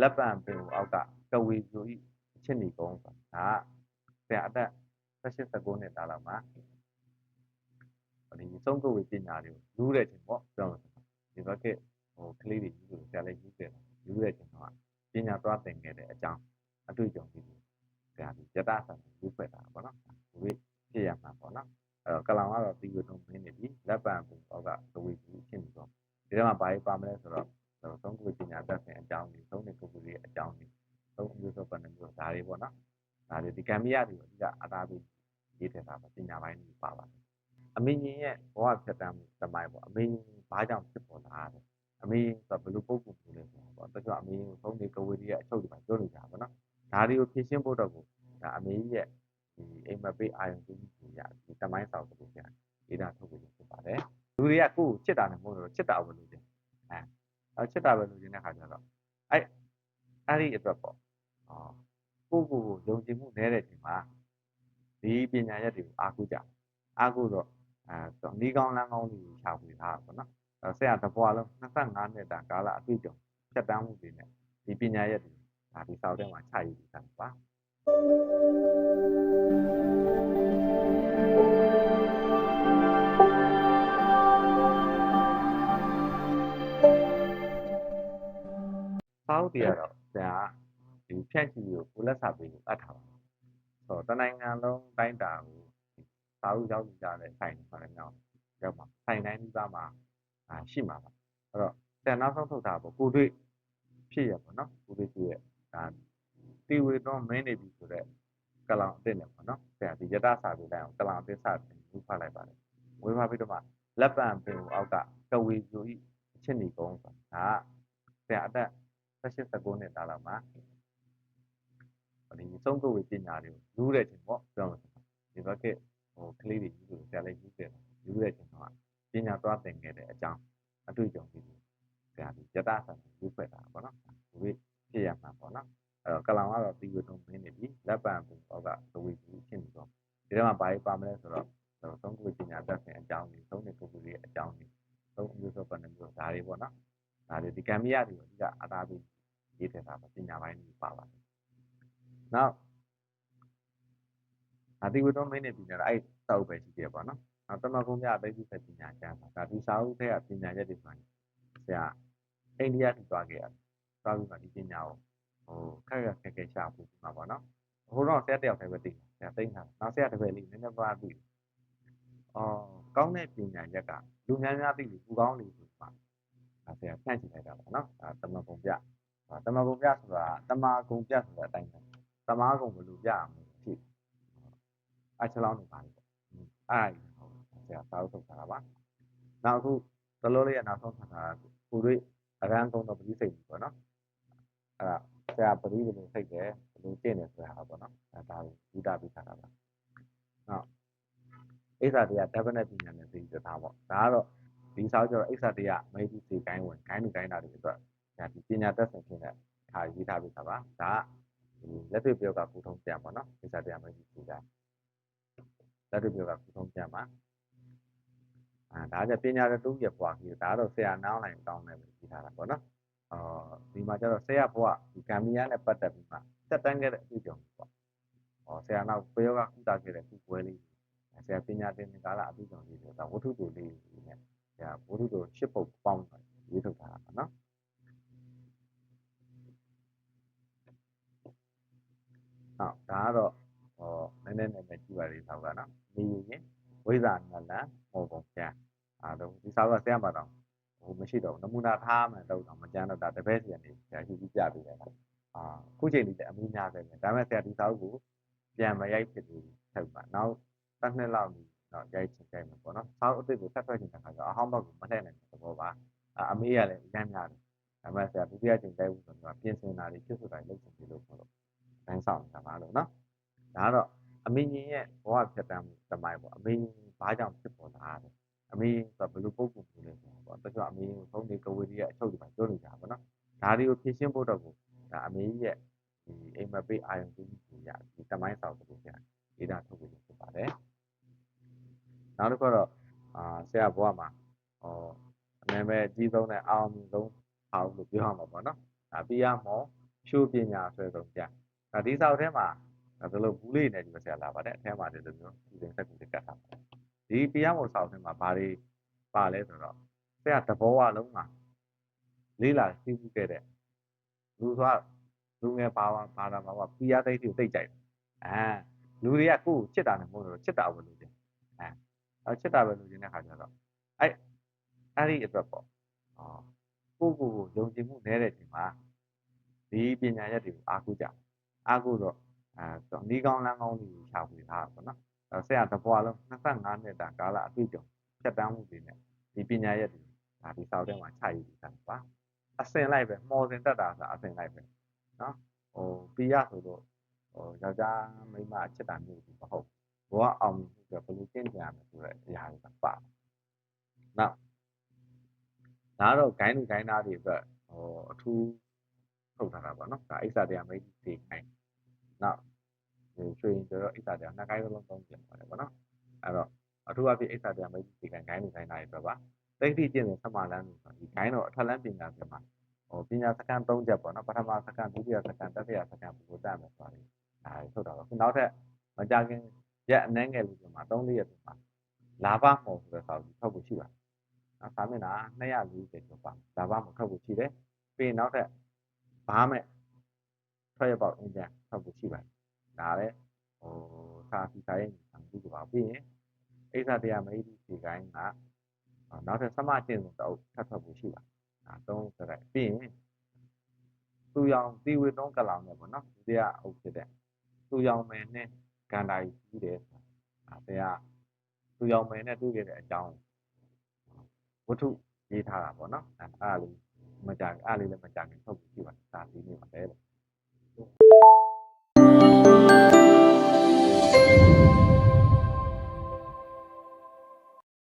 လက်ပံပင်ကိုအောက်ကကဝေပြူဤအချစ်နေကုန်းဆိုတာဒါဆရာအသက်18-19နှစ်သားလောက်မှာဒီသုံးကဝေပညာတွေကိုယူတဲ့ချိန်ပေါ့ပြောလို့ဒီဘက်ကကလေးတွေယူလို့ဆရာလည်းယူတယ်ယူတဲ့ချိန်တော့ပညာသွားသင်ခဲ့တဲ့အကြောင်းအတွေ့အကြုံတွေကိုဆရာဒီယတဆန်ယူဖွဲ့တာပေါ့နော်ဒီဖြစ်ရမှာပေါ့နော်အဲ့တော့ကလောင်ကတော့ဒီလိုတော့မင်းနေပြီလက်ပံပင်အောက်ကကဝေပြူအချစ်နေကုန်းဒီထဲမှာဘာကြီးပါမလဲဆိုတော့သုံးကဝေပညာသက်ဆိုင်အကြောင်းတွေသုံးတဲ့ပုဂ္ဂိုလ်ရဲ့အကြောင်းတွေသုံးမျိုးသောပဏ္ဏမျိုးဒါတွေပေါ့နော်ဒါတွေဒီကံမြရတွေကိုအဓိကအတားပြီးရေးထည့်တာပါပညာပိုင်းတွေပါပါတယ်အမေကြီးရဲ့ဘဝဖြတ်တန်းမှုသမိုင်းပေါ့အမေကြီးဘာကြောင့်ဖြစ်ပေါ်လာတယ်အမေဆိုဘယ်လိုပုံပုံမျိုးလဲဆိုတော့ပေါ့တချို့အမေကိုသုံးတဲ့ကဝေတွေရဲ့အချုပ်တွေပါပြောနေကြပါဘောနော်ဒါတွေကိုဖြည့်ရှင်းဖို့တော့ကိုဒါအမေကြီးရဲ့ဒီအိမ်မပေးအာယုံပြုမှုရဒီသမိုင်းဆောင်ကိုပြန်ဒေတာထုတ်ပြီးဖြစ်ပါတယ်လူတွေကကိုယ့်ကိုချစ်တာနဲ့မဟုတ်တော့ချစ်တာပဲလို့တယ်ချစ်တာပဲလို့ခြင်းတဲ့ခါကျတော့အဲ့ဒီအတွက်ပေါ့ကိုယ့်ကိုယုံကြည်မှုနည်းတဲ့အချိန်မှာဒီပညာရက်တွေကိုအားကိုးကြအားကိုးတော့နီးကောင်းလမ်းကောင်းတွေကိုရှာဖွေထားတာပေါ့နော်ဆရာတစ်ဘွားလုံး25နှစ်တာကာလအတွေ့အကြုံဖြတ်တန်းမှုတွေနဲ့ဒီပညာရက်တွေဒါဒီစာအုပ်ထဲမှာချရေးပြီးသားပါစာအုပ်တွေကတော့ဆရာဒီဖြန့်ချီကိုကိုလက်စာပေကိုအပ်ထားပါဆိုတော့တနိုင်ငံလုံးတိုင်းတာကိုစာအုပ်ရောက်ကြတဲ့ဆိုင်တွေမှာလည်းရောက်မှာဆိုင်တိုင်းဒီပါမှာရှိမှာပါအဲ့တော့ဆရာနောက်ဆုံးထုတ်တာပေါ့ကိုတွေ့ဖြစ်ရပေါ့နော်ကိုတွေ့ဖြစ်ရဒါတီဝေတော့မင်းနေပြီဆိုတော့ကလောင်အစ်စ်နဲ့ပေါ့နော်ဆရာဒီယတစာပေတိုင်းအောင်ကလောင်အစ်စ်စတင်ဝေဖလိုက်ပါတယ်ဝေဖပြီးတော့မှလက်ပံပင်ကိုအောက်ကကဝေပြူဤအချစ်နေကုန်းဆိုတာဒါဆရာအသက်18-19နှစ်သားလောက်မှာဒီသုံးကဝေပညာတွေကိုယူတဲ့ချိန်ပေါ့ပြောလို့ဒီဘက်ကကလေးတွေယူလို့ဆရာလည်းယူတယ်ယူတဲ့ချိန်တော့ပညာသွားသင်ခဲ့တဲ့အကြောင်းအတွေ့အကြုံတွေကိုဆရာဒီယတဆန်ယူဖွဲ့တာပေါ့နော်ဒီဖြစ်ရမှာပေါ့နော်အဲ့တော့ကလောင်ကတော့ဒီလိုတော့မင်းနေပြီလက်ပံပူအောက်ကကဝေပြူဖြစ်နေတော့ဒီထဲမှာဘာကြီးပါမလဲဆိုတော့သုံးကဝေပညာသက်ဆိုင်အကြောင်းတွေသုံးတဲ့ပုဂ္ဂိုလ်ရဲ့အကြောင်းတွေသုံးမျိုးသောပဏ္ဏမျိုးဒါတွေပေါ့နော်ဒါတွေဒီကံမြရတွေကိုအဓိကအတားပြီးရေးထည့်တာပါပညာပိုင်းတွေပါပါတယ်နောက်ဒီဝတ္တမင်းနေပညာအဲ့စာအုပ်ပဲရှိသေးပေါ့နော်နောက်တမကုန်းပြအသိစိတ်ပညာကျမ်းဒါဒီစာအုပ်ထဲကပညာရက်တွေဆိုရင်ဆရာအိန္ဒိယထိသွားခဲ့ရတယ်သွားပြီးမှဒီပညာကိုခက်ခက်ရှာဖို့မှာပေါ့နော်ဟိုတော့ဆရာတယောက်တည်းပဲသိဆရာသိတာနောက်ဆရာတစ်ပည့်လေးနည်းနည်းပါးသိကောင်းတဲ့ပညာရက်ကလူများများသိလို့ပူကောင်းလို့ဆိုမှဆရာဖြန့်ချင်လိုက်တာပေါ့နော်တမကုန်းပြတမကုန်းပြဆိုတာတမကုန်းပြဆိုတဲ့အတိုင်းတမကုန်းဘယ်လိုပြရမလဲဖြစ်အချလောင်းနေပါလေအဲ့ဆရာစာအုပ်ထုတ်တာပါနောက်အခုသလိုလေးရနောက်ဆုံးထားတာကိုတွေ့အရန်ကုန်းတော့ပရိစိတ်ပြီပေါ့နော်အဲ့ဒါဆရာပရိဘယ်လိုစိတ်တယ်ဘယ်လိုကျင့်တယ်ဆိုတာပေါ့နော်ဒါကိုယူတာပြီးထားတာပါနောက်အိစာတရား definite ပညာနဲ့သိကြတာပေါ့ဒါကတော့ဒီစာအုပ်ကျတော့အိစာတရားမေးပြီးသိကိုင်းဝင်ခိုင်းလူကိုင်းတာတွေအတွက်ဒါဒီပညာသက်ဆိုင်ခြင်းနဲ့ထားရေးထားပြီးသားပါဒါကဒီလက်တွေ့ပြောကပူထုံးပြန်ပေါ့နော်အိစာတရားမေးပြီးသိတာလက်တွေ့ပြောကပူထုံးပြန်ပါဒါကြပညာတူရဲ့ဘွားကြီးဒါတော့ဆရာနောင်းနိုင်တောင်းတယ်ပဲကြည့်ထားတာပေါ့နော်ဒီမှာကျတော့ဆရာဘွားဒီကံမီယာနဲ့ပတ်သက်ပြီးမှတက်တန်းခဲ့တဲ့အတွေ့အကြုံပေါ့ဆရာနောက်ဘယောကကုသခဲ့တဲ့ခုပွဲလေးဆရာပညာသင်ကာလအတွေ့အကြုံလေးတွေဒါဝတ္ထုတူလေးနဲ့ဆရာဝတ္ထုတူရှစ်ပုတ်ပေါင်းရေးထုတ်ထားတာပေါ့နော်ဟုတ်ဒါကတော့နည်းနည်းကြည့်ပါလိမ့်သောက်ကနော်နေရင်ဝိဇ္ဇာနလန်မောပုံပြန်တော့ဒီစာကဆရာမတော်မရှိတော့ဘူးနမူနာထားမှတော့မကြမ်းတော့တာတပည့်စီကနေဆရာရှိပြီးပြပေးတယ်ခုချိန်ဒီအမှုများပဲဒါပေမဲ့ဆရာဒီစာအုပ်ကိုပြန်မရိုက်ဖြစ်ပြီးထုတ်ပါနောက်တစ်နှစ်လောက်တော့ရိုက်ချင်ကြိုက်မှာပေါ့နော်စာအုပ်အစ်စ်ကိုဆက်ထွက်ချင်တဲ့ခါကျအဟောင်းဘက်ကိုမထည့်နိုင်တဲ့သဘောပါအမေးရလည်းအများများတယ်ဒါပေမဲ့ဆရာဒုတိယချိန်ကြိုက်ဘူးဆိုတော့ပြင်ဆင်တာတွေဖြစ်ဆိုတာလုပ်ချင်ပြီလို့ပြောလို့တိုင်းဆောင်တာပါလို့နော်ဒါကတော့အမေကြီးရဲ့ဘဝဖြတ်တန်းမှုသမိုင်းပေါ့အမေကြီးဘာကြောင့်ဖြစ်ပေါ်လာတယ်အမေဆိုဘယ်လိုပုံပုံမျိုးလဲဆိုတော့တချို့အမေကိုသုံးနေကဝေတွေရဲ့အချုပ်တွေပါပြောနေကြပါဘောနော်ဒါတွေကိုဖြည့်ရှင်းဖို့တော့ကိုဒါအမေကြီးရဲ့ဒီအိမ်မပေးအာယုံပြုမှုရဒီသမိုင်းဆောင်ကိုပြန်ဒေတာထုတ်ပြီးဖြစ်ပါတယ်နောက်တစ်ခုတော့ဆရာဘဝမှာအနာမည်အကြီးဆုံးနဲ့အောင်မြင်ဆုံးအောင်လို့ပြောရမှာပေါ့နော်ဒါပြရမော ရှုပညာဆွဲဆုံးပြဒါဒီစာအုပ်ထဲမှာဒါလိုဘူးလေးနဲ့ဒီဆရာလာပါတယ်အထဲမှာဒီလိုမျိုးဒီစက်ကူလေးကတ်ထားပါတယ်ဒီပြရမို့စာအုပ်ထဲမှာဘာတွေပါလဲဆိုတော့ဆရာသဘောဝလုံးမှာလေးလာသိမှုခဲ့တဲ့လူဆိုလူငယ်ဘာသာမှာကပြရသိတိကိုသိကြိုက်လူတွေကကိုယ်ချစ်တာနဲ့မဟုတ်တော့ချစ်တာပဲလို့ခြင်းချစ်တာပဲလို့ခြင်းတဲ့ခါကျတော့အဲ့ဒီအတွက်ပေါ့ကိုယုံကြည်မှုနည်းတဲ့ချိန်မှာဒီပညာရက်တွေကိုအားကိုးကြအားကိုးတော့နီးကောင်းလမ်းကောင်းတွေရှာဖွေထားတာပေါ့နော်ဆရာတစ်ဘွားလုံး25နှစ်တာကာလအတွေ့အကြုံဖြတ်တန်းမှုတွေနဲ့ဒီပညာရက်တွေဒါဒီစာအုပ်ထဲမှာချရေးထားတာပါအစင်လိုက်ပဲမော်စင်တက်တာဆိုတာအစင်လိုက်ပဲနော်ပီရဆိုတော့ယောက်ျားမိန်းမချစ်တာမျိုးမဟုတ်ဘောကအောင်မြင်မှုအတွက်ဘယ်လိုကျင့်ကြံရမလဲဆိုတဲ့အရာတွေကပါနောက်ဒါတော့ဂိုင်းလူဂိုင်းသားတွေအတွက်အထူးထုတ်ထားတာပေါ့နော်ဒါအိစ္ဆာတရားမိတ်တွေဂိုင်းနောက်ရွှေရင်ဆိုတော့အိစ္ဆာတရားနှစ်ကိုင်းလုံးသုံးကျင်ပါတယ်ပေါ့နော်အဲ့တော့အထူးအဖြစ်အိစ္ဆာတရားမိတ်တွေဂိုင်းလူဂိုင်းသားတွေအတွက်ပါသိတိကျင့်တဲ့ဆက်မလန်းဆိုဒီဂိုင်းတော့အထက်လန်းပညာပြန်မှာပညာစကန်3ချက်ပေါ့နော်ပထမစကန်ဒုတိယစကန်တတိယစကန်ဘုဒ္ဓမယ်ဆိုတာဒါတွေထုတ်တာပါခုနောက်ထပ်မကြခင်ရက်အနှဲငယ်လူတွေမှာ3-4ရက်မှာလာဘမော်ဆိုတဲ့စာအုပ်ထုတ်ဖို့ရှိပါတယ်စာမျက်နှာ240ကျော်ပါလာဘမော်ထုတ်ဖို့ရှိတယ်ပြီးရင်နောက်ထပ်ဘားမဲ့ထွက်ရပေါက်အင်ဂျင်ထုတ်ဖို့ရှိပါတယ်ဒါလည်းစာစီစာရေးဆံပြီးကြပါပြီးရင်အိစ္ဆာတရားမိတ်ဒီကိုင်းကနောက်ထပ်ဆက်မကျင့်ဆုံးတအုပ်ထပ်ထွက်ဖို့ရှိပါတယ်ဒါ3စရိုက်ပြီးရင်သူရောင်တီဝေတုံးကလောင်နဲ့ပေါ့နော်ဒုတိယအုပ်ဖြစ်တဲ့သူရောင်မယ်နဲ့ဂန္ဓာကြီးတယ်တရားသူရောင်မယ်နဲ့တွေ့ခဲ့တဲ့အကြောင်းဝတ္ထုရေးထားတာပေါ့နော်အဲ့ဒါလေးမကြအဲ့လေးလည်းမကြခင်ထုတ်ပြီးရှိပါတယ်ဒါဒီနေ့မှာပဲ